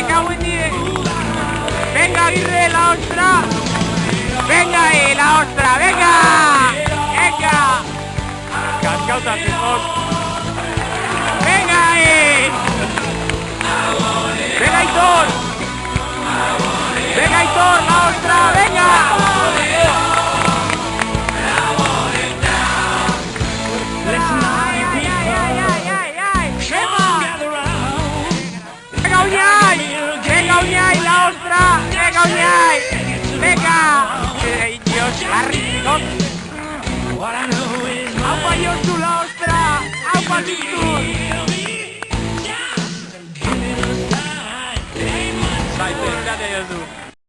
Me cago en 10. Venga, Aguirre, la ostra. Venga ahí, la ostra, venga. Venga. Cascauta al pijón. Venga ahí. Venga, Aitor. Venga, Aitor, la ostra, venga. Venga, Uñay. Venga, Uñay, la ostra. Venga, Uñay. Venga. Dios, Harry, ¿no? Apa, Josu, la ostra. Apa, Josu.